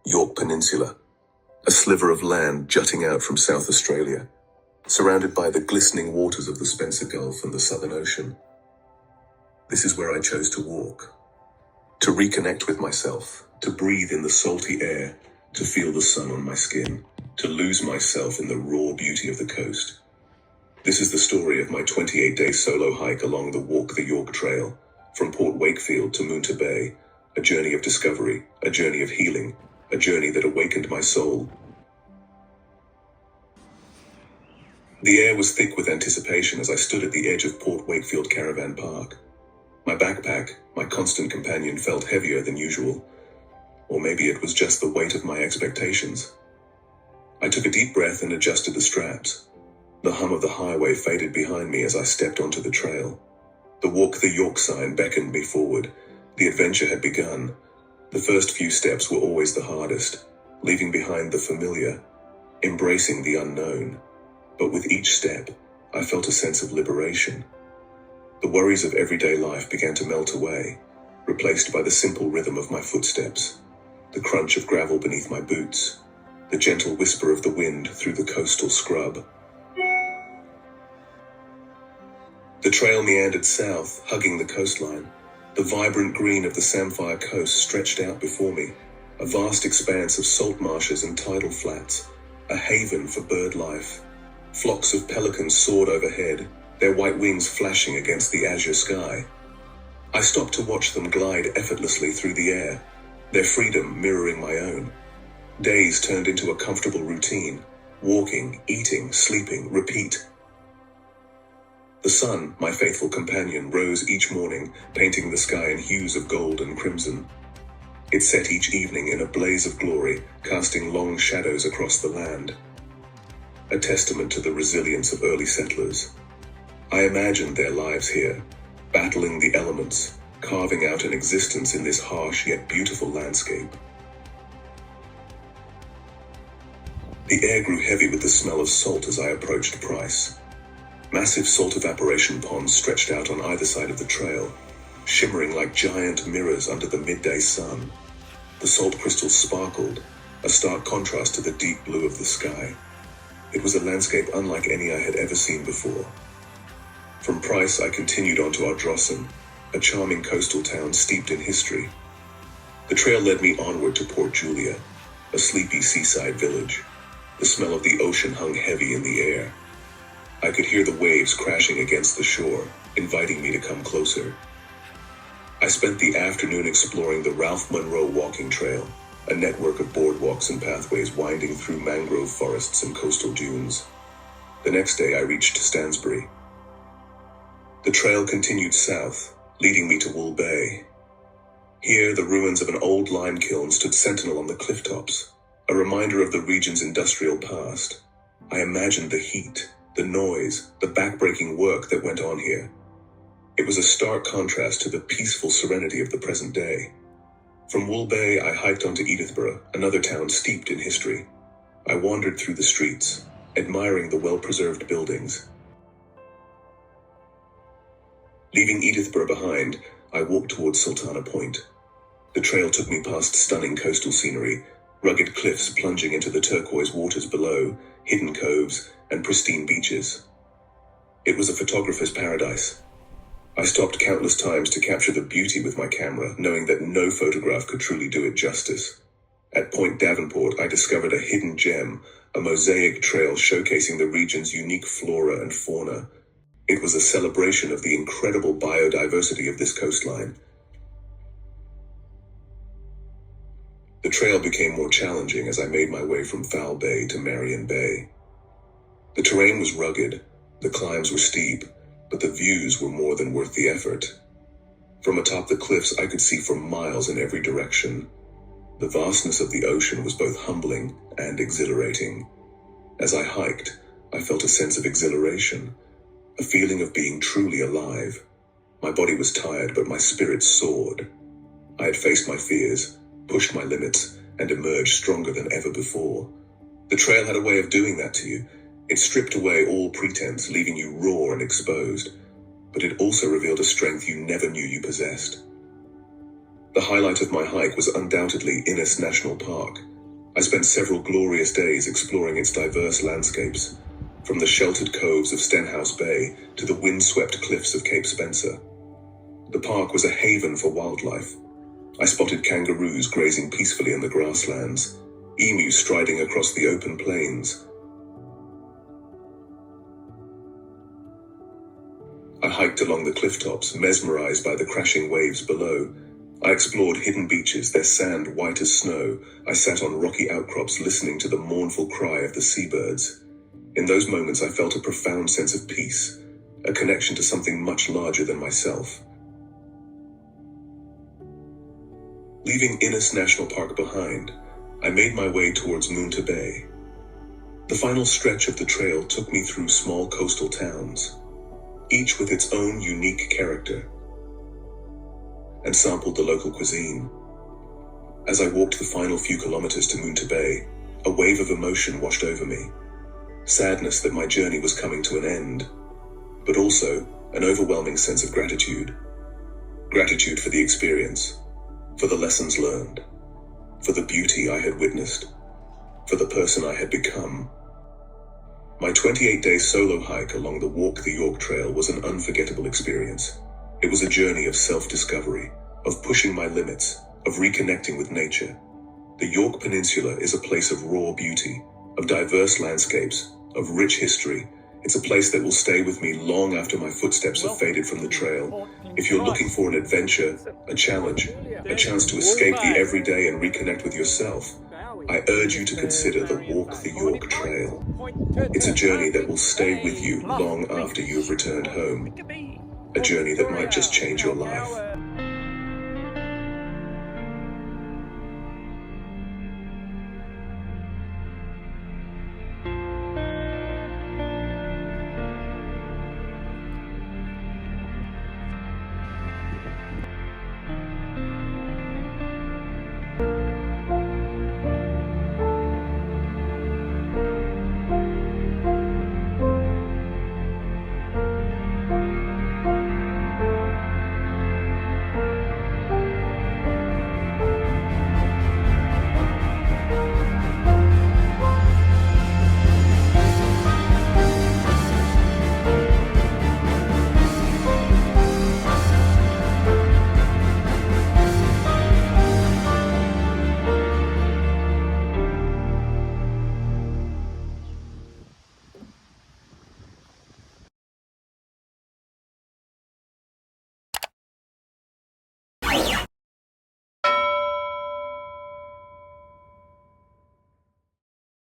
Yorke Peninsula, a sliver of land jutting out from South Australia, surrounded by the glistening waters of the Spencer Gulf and the Southern Ocean. This is where I chose to walk, to reconnect with myself, to breathe in the salty air, to feel the sun on my skin, to lose myself in the raw beauty of the coast. This is the story of my 28-day solo hike along the Walk the Yorke Trail, from Port Wakefield to Moonta Bay, a journey of discovery, a journey of healing, a journey that awakened my soul. The air was thick with anticipation as I stood at the edge of Port Wakefield Caravan Park. My backpack, my constant companion, felt heavier than usual, or maybe it was just the weight of my expectations. I took a deep breath and adjusted the straps. The hum of the highway faded behind me as I stepped onto the trail. The Walk the Yorke sign beckoned me forward. The adventure had begun. The first few steps were always the hardest, leaving behind the familiar, embracing the unknown. But with each step, I felt a sense of liberation. The worries of everyday life began to melt away, replaced by the simple rhythm of my footsteps, the crunch of gravel beneath my boots, the gentle whisper of the wind through the coastal scrub. The trail meandered south, hugging the coastline. The vibrant green of the Samphire Coast stretched out before me, a vast expanse of salt marshes and tidal flats, a haven for bird life. Flocks of pelicans soared overhead, their white wings flashing against the azure sky. I stopped to watch them glide effortlessly through the air, their freedom mirroring my own. Days turned into a comfortable routine, walking, eating, sleeping, repeat. The sun, my faithful companion, rose each morning, painting the sky in hues of gold and crimson. It set each evening in a blaze of glory, casting long shadows across the land. A testament to the resilience of early settlers. I imagined their lives here, battling the elements, carving out an existence in this harsh yet beautiful landscape. The air grew heavy with the smell of salt as I approached Price. Massive salt evaporation ponds stretched out on either side of the trail, shimmering like giant mirrors under the midday sun. The salt crystals sparkled, a stark contrast to the deep blue of the sky. It was a landscape unlike any I had ever seen before. From Price, I continued on to Ardrossan, a charming coastal town steeped in history. The trail led me onward to Port Julia, a sleepy seaside village. The smell of the ocean hung heavy in the air. I could hear the waves crashing against the shore, inviting me to come closer. I spent the afternoon exploring the Ralph Munro Walking Trail, a network of boardwalks and pathways winding through mangrove forests and coastal dunes. The next day I reached Stansbury. The trail continued south, leading me to Wool Bay. Here, the ruins of an old lime kiln stood sentinel on the cliff tops, a reminder of the region's industrial past. I imagined the heat, the noise, the backbreaking work that went on here. It was a stark contrast to the peaceful serenity of the present day. From Wool Bay, I hiked onto Edithburgh, another town steeped in history. I wandered through the streets, admiring the well-preserved buildings. Leaving Edithburgh behind, I walked towards Sultana Point. The trail took me past stunning coastal scenery, rugged cliffs plunging into the turquoise waters below, hidden coves, and pristine beaches. It was a photographer's paradise. I stopped countless times to capture the beauty with my camera, knowing that no photograph could truly do it justice. At Point Davenport, I discovered a hidden gem, a mosaic trail showcasing the region's unique flora and fauna. It was a celebration of the incredible biodiversity of this coastline. The trail became more challenging as I made my way from Foul Bay to Marion Bay. The terrain was rugged, the climbs were steep, but the views were more than worth the effort. From atop the cliffs, I could see for miles in every direction. The vastness of the ocean was both humbling and exhilarating. As I hiked, I felt a sense of exhilaration, a feeling of being truly alive. My body was tired, but my spirit soared. I had faced my fears, pushed my limits, and emerged stronger than ever before. The trail had a way of doing that to you. It stripped away all pretense, leaving you raw and exposed, but it also revealed a strength you never knew you possessed. The highlight of my hike was undoubtedly Innes National Park, I spent several glorious days exploring its diverse landscapes, from the sheltered coves of Stenhouse Bay to the windswept cliffs of Cape Spencer. The park was a haven for wildlife. I spotted kangaroos grazing peacefully in the grasslands, emus striding across the open plains. I hiked along the cliff tops, mesmerized by the crashing waves below. I explored hidden beaches, their sand white as snow. I sat on rocky outcrops listening to the mournful cry of the seabirds. In those moments I felt a profound sense of peace, a connection to something much larger than myself. Leaving Innes National Park behind, I made my way towards Moonta Bay. The final stretch of the trail took me through small coastal towns, each with its own unique character, and sampled the local cuisine. As I walked the final few kilometers to Moonta Bay, a wave of emotion washed over me. Sadness that my journey was coming to an end, but also an overwhelming sense of gratitude. Gratitude for the experience, for the lessons learned, for the beauty I had witnessed, for the person I had become. My 28-day solo hike along the Walk the Yorke Trail was an unforgettable experience. It was a journey of self-discovery, of pushing my limits, of reconnecting with nature. The Yorke Peninsula is a place of raw beauty, of diverse landscapes, of rich history. It's a place that will stay with me long after my footsteps have faded from the trail. If you're looking for an adventure, a challenge, a chance to escape the everyday and reconnect with yourself, I urge you to consider the Walk the Yorke Trail. It's a journey that will stay with you long after you've returned home. A journey that might just change your life.